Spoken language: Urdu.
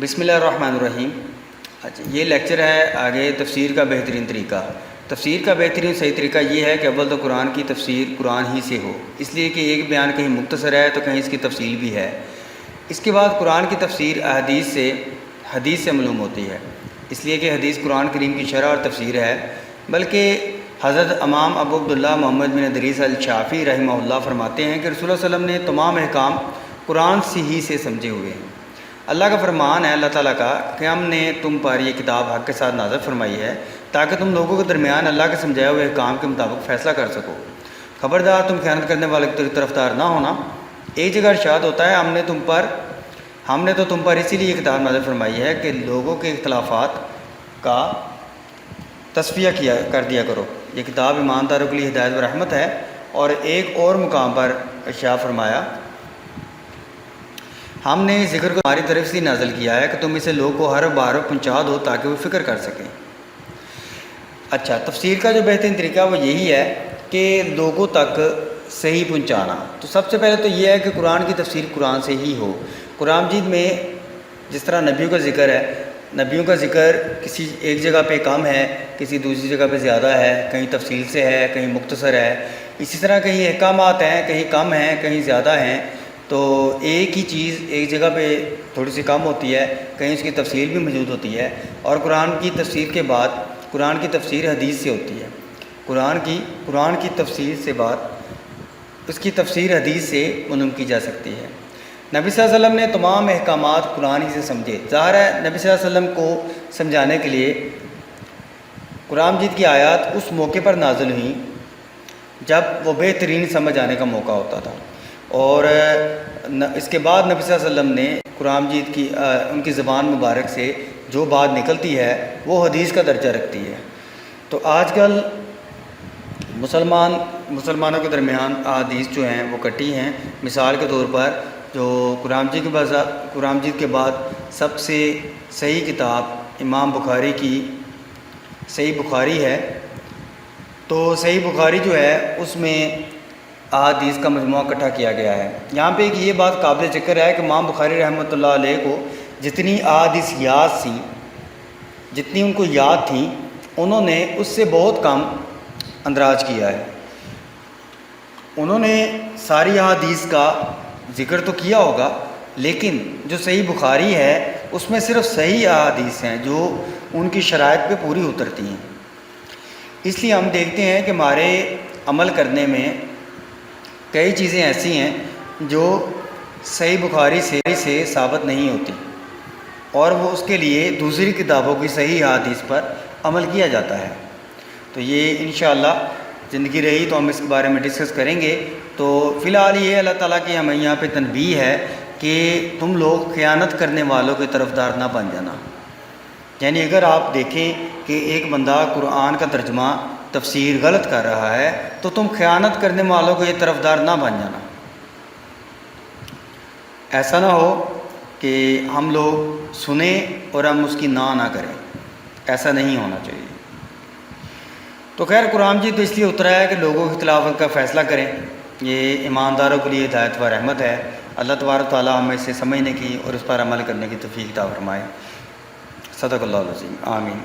بسم اللہ الرحمن الرحیم۔ اچھا، یہ لیکچر ہے آگے تفسیر کا بہترین طریقہ۔ تفسیر کا بہترین صحیح طریقہ یہ ہے کہ اول تو قرآن کی تفسیر قرآن ہی سے ہو، اس لیے کہ ایک بیان کہیں مختصر ہے تو کہیں اس کی تفصیل بھی ہے۔ اس کے بعد قرآن کی تفسیر حدیث سے معلوم ہوتی ہے، اس لیے کہ حدیث قرآن کریم کی شرح اور تفسیر ہے۔ بلکہ حضرت امام ابو عبداللہ محمد بن ادریس الشافعی رحمہ اللہ فرماتے ہیں کہ رسول اللہ صلی اللہ علیہ وسلم نے تمام احکام قرآن ہی سے سمجھے ہوئے ہیں۔ اللہ کا فرمان ہے، اللہ تعالیٰ کا، کہ ہم نے تم پر یہ کتاب حق کے ساتھ نازل فرمائی ہے تاکہ تم لوگوں کے درمیان اللہ کے سمجھائے ہوئے احکام کے مطابق فیصلہ کر سکو۔ خبردار تم خیانت کرنے والے کی طرفدار نہ ہونا۔ ایک جگہ ارشاد ہوتا ہے، ہم نے تو تم پر اسی لیے یہ کتاب نازل فرمائی ہے کہ لوگوں کے اختلافات کا تصفیہ کر دیا کرو۔ یہ کتاب ایمانداروں کے لیے ہدایت و رحمت ہے۔ اور ایک اور مقام پر ارشاد فرمایا، ہم نے ذکر کو ہماری طرف سے نازل کیا ہے کہ تم اسے لوگوں کو ہر بار پہنچا دو تاکہ وہ فکر کر سکیں۔ اچھا، تفسیر کا جو بہترین طریقہ وہ یہی ہے کہ لوگوں تک صحیح پہنچانا۔ تو سب سے پہلے تو یہ ہے کہ قرآن کی تفسیر قرآن سے ہی ہو۔ قرآن مجید میں جس طرح نبیوں کا ذکر ہے، نبیوں کا ذکر کسی ایک جگہ پہ کم ہے، کسی دوسری جگہ پہ زیادہ ہے، کہیں تفصیل سے ہے، کہیں مختصر ہے۔ اسی طرح کہیں احکامات ہیں، کہیں کم ہیں، کہیں زیادہ ہیں۔ تو ایک ہی چیز ایک جگہ پہ تھوڑی سی کم ہوتی ہے، کہیں اس کی تفصیل بھی موجود ہوتی ہے۔ اور قرآن کی تفسیر کے بعد قرآن کی تفسیر حدیث سے ہوتی ہے۔ قرآن کی تفسیر سے بعد اس کی تفسیر حدیث سے معلوم کی جا سکتی ہے۔ نبی صلی اللہ علیہ وسلم نے تمام احکامات قرآن ہی سے سمجھے۔ ظاہر ہے نبی صلی اللہ علیہ وسلم کو سمجھانے کے لیے قرآن مجید کی آیات اس موقع پر نازل ہوئیں جب وہ بہترین سمجھ آنے کا موقع ہوتا تھا۔ اور اس کے بعد نبی صلی اللہ علیہ وسلم نے قرآن مجید کی ان کی زبان مبارک سے جو بات نکلتی ہے وہ حدیث کا درجہ رکھتی ہے۔ تو آج کل مسلمانوں کے درمیان احادیث جو ہیں وہ کٹی ہیں۔ مثال کے طور پر جو قرآن مجید کے بعد سب سے صحیح کتاب امام بخاری کی صحیح بخاری ہے، تو صحیح بخاری جو ہے اس میں احادیث کا مجموعہ اکٹھا کیا گیا ہے۔ یہاں پہ ایک یہ بات قابل ذکر ہے کہ امام بخاری رحمۃ اللہ علیہ کو جتنی احادیث جتنی ان کو یاد تھیں، انہوں نے اس سے بہت کم اندراج کیا ہے۔ انہوں نے ساری احادیث کا ذکر تو کیا ہوگا، لیکن جو صحیح بخاری ہے اس میں صرف صحیح احادیث ہیں جو ان کی شرائط پہ پوری اترتی ہیں۔ اس لیے ہم دیکھتے ہیں کہ ہمارے عمل کرنے میں کئی چیزیں ایسی ہیں جو صحیح بخاری سے ثابت نہیں ہوتی، اور وہ اس کے لیے دوسری کتابوں کی صحیح احادیث پر عمل کیا جاتا ہے۔ تو یہ انشاءاللہ زندگی رہی تو ہم اس کے بارے میں ڈسکس کریں گے۔ تو فی الحال یہ اللہ تعالیٰ کی ہمیں یہاں پہ تنبیہ ہے کہ تم لوگ خیانت کرنے والوں کے طرفدار نہ بن جانا۔ یعنی اگر آپ دیکھیں کہ ایک بندہ قرآن کا ترجمہ تفسیر غلط کر رہا ہے تو تم خیانت کرنے والوں کو یہ طرفدار نہ بن جانا۔ ایسا نہ ہو کہ ہم لوگ سنیں اور ہم اس کی نہ کریں، ایسا نہیں ہونا چاہیے۔ تو خیر قرآن مجید تو اس لیے اترا ہے کہ لوگوں کے اختلافات کا فیصلہ کریں۔ یہ ایمانداروں کے لیے ہدایت و رحمت ہے۔ اللہ تبارک تعالیٰ ہمیں اسے سمجھنے کی اور اس پر عمل کرنے کی توفیق عطا فرمائے۔ صدق اللہ العظیم، آمین۔